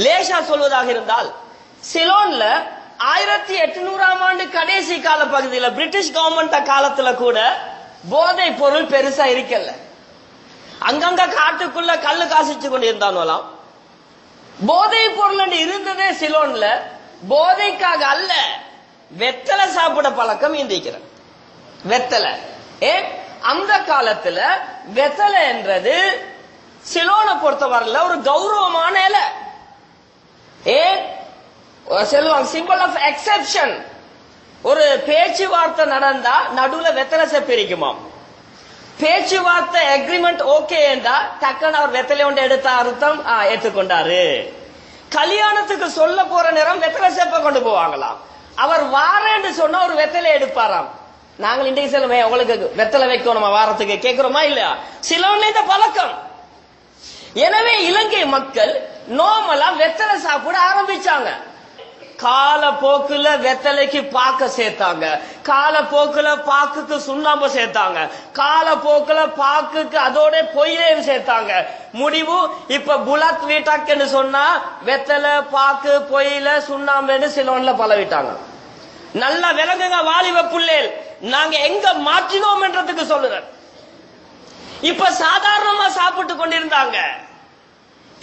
லேசா சொல்வதாக இருந்தால் சிலோன்ல 1800ஆம் ஆண்டு கடைசி கால பகுதியில் பிரிட்டிஷ் கவர்மெண்ட் காலத்துல கூட போதை பொருள் பெருசா இருக்கல. அங்கங்க காட்டுக்குள்ள கல்லு காசிச்சு கொண்டு இருந்தாலும் போதை பொருள் இருந்ததே சிலோன்ல போதைக்காக அல்ல, வெத்தலை சாப்பிட பழக்கம் இந்திக்கிற வெத்தலை. அந்த காலத்துல வெத்தலை என்றது சிலோனை பொறுத்தவரையில ஒரு கௌரவமான இலை. சொல்லுவாங்க சிம்பிள் ஆஃப் எக்ஸெப்ஷன். ஒரு பேச்சுவார்த்தை நடந்தா நடுவுல வெத்தலை செப்பிரிக்குமா, பேச்சுவார்த்தை அக்ரிமெண்ட் ஓகே என்றா டக்குன்னு அவர் வெத்தலை ஒன்று எடுத்த அர்த்தம் ஏற்றுக்கொண்டாரு. கல்யாணத்துக்கு சொல்ல போற நேரம் வெத்தலை செப்ப கொண்டு போவாங்களாம். அவர் வாரேன்னு சொன்னா ஒரு வெத்தலை எடுப்பாராம். நாங்கள் இன்றைக்கு செல்லுமே உங்களுக்கு வெத்தலை வைக்கணுமா வாரத்துக்கு கேட்கிறோமா இல்லையா? சிலோன்ல இந்த பழக்கம். எனவே இலங்கை மக்கள் நார்மலா வெத்தலை சாப்பிட ஆரம்பிச்சாங்க. காலப்போக்குல வெத்தலைக்கு பாக்க சேர்த்தாங்க, காலப்போக்குல பாக்குக்கு சுண்ணாம்பு சேர்த்தாங்க, காலப்போக்குல பாக்குக்கு அதோட பொயிலையும் சேர்த்தாங்க. முடிவு இப்ப புலத் வீட்டாக்குன்னு சொன்னா வெத்தலை பாக்கு பொயில சுண்ணாம்புன்னு சிலோன்ல பழவிட்டாங்க. நல்ல விலங்குங்க வாலிப புள்ளேல், நாங்க எங்க மாற்றினோம் என்றதுக்கு சொல்லுறேன். இப்ப சாதாரணமா சாப்பிட்டு கொண்டிருந்தாங்க.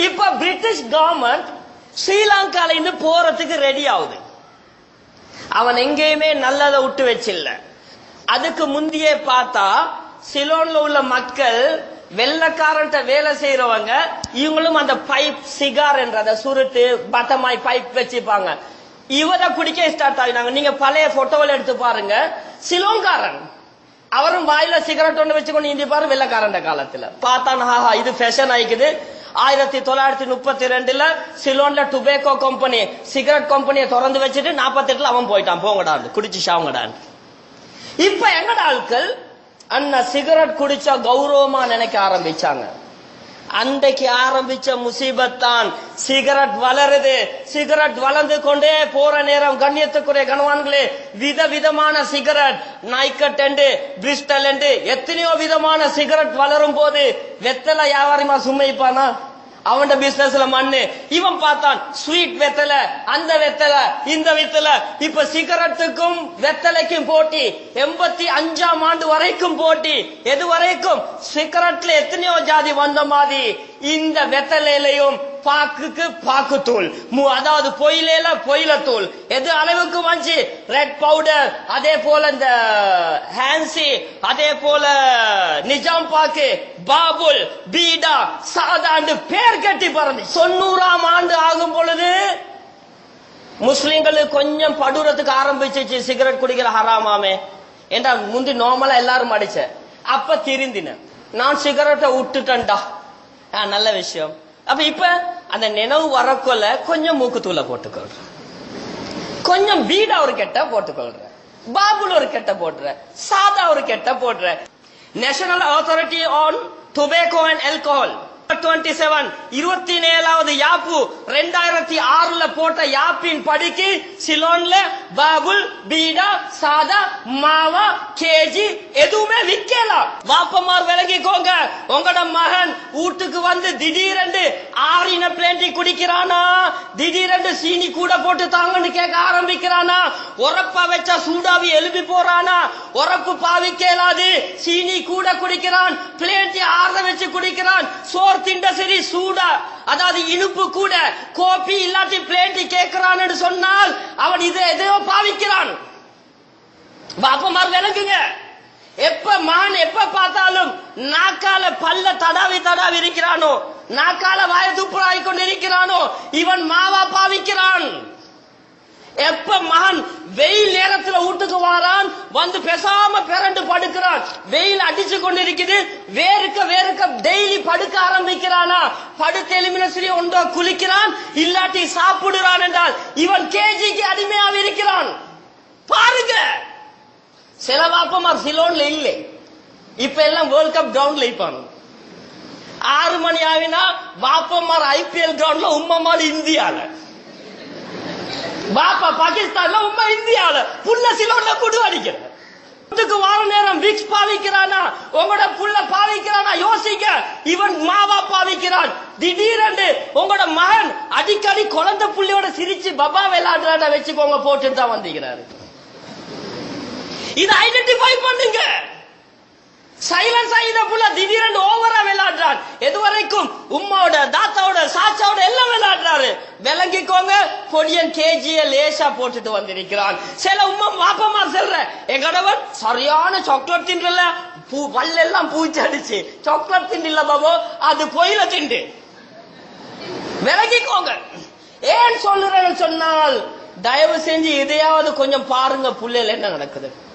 இப்ப பிரிட்டிஷ் கவர்மெண்ட் ஸ்ரீலங்கால இருந்து போறதுக்கு ரெடி ஆகுது. அவன் எங்கேயுமே நல்லதை விட்டு வச்சில்ல. அதுக்கு முந்தையே பார்த்தா சிலோன்ல உள்ள மக்கள் வெள்ளக்காரன்ட்ட வேலை செய்யறவங்க இவங்களும் அந்த பைப் சிகார் என்ற அந்த சுருட்டு பட்டமாய் பைப் வச்சுப்பாங்க. இவரை குடிக்க ஸ்டார்ட் ஆகினாங்க. நீங்க பழைய போட்டோவில் எடுத்து பாருங்க. சிலோன்காரன் அவரும் வாயில சிகரெட் ஒன்று வச்சுக்கொண்டு இந்திப்பாரு. வெள்ளக்காரன் காலத்துல பார்த்தான், ஹாஹா இது ஃபேஷன் ஆயிக்குது. 1932 சிலோன்ல டுபேக்கோ கம்பெனி சிகரெட் கம்பெனியை திறந்து வச்சுட்டு 48 அவன் போயிட்டான். போங்கடான் குடிச்சு சாவுங்கடான். இப்ப எங்கட ஆட்கள் அண்ணா சிகரெட் குடிச்சா கௌரவமா நினைக்க ஆரம்பிச்சாங்க. அன்றைக்கு ஆரம்பிச்ச முசீபத் தான் சிகரெட் வளருது. சிகரெட் வளர்ந்து கொண்டே போற நேரம் கண்ணியத்துக்குரிய கணவான்களே, விதவிதமான சிகரெட் நாய்க்கட் என்று பிரிஸ்டல் என்று எத்தனையோ விதமான சிகரெட் வளரும் போது வெத்தலை வியாபாரிமா சும்மைப்பானா? அவன் பிசினஸ்ல மண்ணு. இவன் பார்த்தான் ஸ்வீட் வெத்தலை, அந்த வெத்தலை, இந்த வெத்தலை. இப்ப சிகரெட்டுக்கும் வெத்தலைக்கும் போட்டி. 85ஆம் ஆண்டு வரைக்கும் போட்டி. எது வரைக்கும்? சிகரெட்ல எத்தனையோ ஜாதி வந்த மாதிரி இந்த வெத்தலையிலையும் பாக்குக்கு பாக்குத்தூள், அதாவது பொயிலேல பொயிலத்தூள். எது அளவுக்கு வந்துச்சு? ரெட் பவுடர், அதே போல இந்த ஹான்சி, அதே போல நிஜாம் பாக்கு, பாபுல், பீடா, சாதாண்டு பேர் கட்டி பறந்து 90ஆம் ஆண்டு ஆகும் பொழுது முஸ்லிம்களுக்கு கொஞ்சம் படுறதுக்கு ஆரம்பிச்சிச்சு சிகரெட் குடிக்கிற ஹராமாமே என்றா. முந்தி நார்மலா எல்லாரும் அடிச்ச. அப்ப திருந்தின, நான் சிகரெட்டை விட்டுட்டேன்டா, நல்ல விஷயம். அப்ப இப்ப அந்த நினைவு வரக்குள்ள கொஞ்சம் மூக்குத்தூளை போட்டுக்கொள்ற, கொஞ்சம் பீடா ஒரு கெட்ட போட்டுக்கொள்ற, பாபுல் ஒரு கெட்ட போடுற, சாதா ஒரு கெட்ட போடுற. National authority on tobacco and alcohol 27வது யாப்பு 2006 போட்ட யாப்பின் படிக்கு சிலோன்ல பாபுல், பீடா, சாதா, மாவா, கேஜி எதுவுமே விற்கலாம். வாப்பமார் விளங்கிக்கோங்க. உங்களோட மகன் வீட்டுக்கு வந்து திடீரென்று ஆறின பிளேண்டி குடிக்கிறானா, திடீரென்று சீனி கூட போட்டு தாங்கன்னு கேட்க ஆரம்பிக்கிறானா, உரப்பா வச்சா சூடாவி எழுப்பி போறானா, உரப்பு பாவிக்கலாது சீனி கூட குடிக்கிறான், பிளேண்டி ஆற வச்சு குடிக்கிறான், சோர் திண்ட சரி சூடா அதாவது இனிப்பு கூட கோப்பி இல்லாட்டி பிளேண்டி கேட்கிறான் என்று சொன்னால் அவன் இதை எதையோ பாவிக்கிறான். பாப்பமார் விளங்குங்க. எப்ப மான் எப்ப பார்த்தாலும் நாக்கால பல்ல தடாவி தடாவி இருக்கிறானோ, நாக்கால வாய துப்புராய் கொண்டு இருக்கிறானோ, இவன் மாவா பாவிக்கிறான். எப்ப மகன் வெயில் நேரத்துல வீட்டுக்கு வாரான், வந்து பேசாம பிறண்டு படுக்கிறான், வெயில் அடிச்சு கொண்டிருக்குது, வேறுக்க வேறுக்க டெய்லி படுக்க ஆரம்பிக்கிறானா, படுத்து எலிமினேஷன் ஒன்றோ குளிக்கிறான், இல்லாட்டி சாப்பிடுறான் என்றால் இவன் கேஜிக்கு அடிமையாக இருக்கிறான். பாருங்க, சில வாப்பமார் சிலோன்ல இல்லை. இப்ப எல்லாம் வேர்ல்ட் கப் கிரவுண்ட்ல இருப்பாங்க. 6 மணி ஆகினா வாப்பமார் IPL கிரவுண்ட்ல, உம்மமார் இந்தியால, பாப்பா பாகிஸ்தான்ல, உம்மா இந்தியால, புள்ள சிலோன்ல குடு அடிக்கிற. வார நேரம் விக்ஸ் பாவிக்கிறானா, உங்களோட புள்ள பாவிக்கிறானா யோசிக்க. இவன் மாவா பாவிக்கிறான். திடீரென்று உங்களோட மகன் அடிக்கடி குழந்தை புள்ளியோட சிரிச்சு பபா விளையாடுறான வச்சுக்கோங்க, போட்டு தான் வந்திருக்கிறாரு. இதை ஐடென்டிஃபை பண்ணுங்க. சைலன்ஸ் ஆகித புள்ள திடீரென்று ஓவரா விளையாடுறான். எதுவரைக்கும் உம்மாவோட தாத்தாவோட சாச்சாவோட எல்லாம் விளையாடுறாரு. விளங்கிக்கோங்க, பொடியன் கேஜிய லேசா போட்டுட்டு வந்திருக்கிறான். சில உம்மா வாப்பமா சொல்ற, எங்கடவன் சரியான சாக்லேட் தின்றல, பல்லெல்லாம் பூச்சி அடிச்சு சாக்லேட் திண்டில்ல பாபோ, அது பொயில திண்டு. விளங்கிக்கோங்க. ஏன் சொல்லுறேன்னு சொன்னால், தயவு செஞ்சு இதையாவது கொஞ்சம் பாருங்க, புள்ளையில என்ன நடக்குது.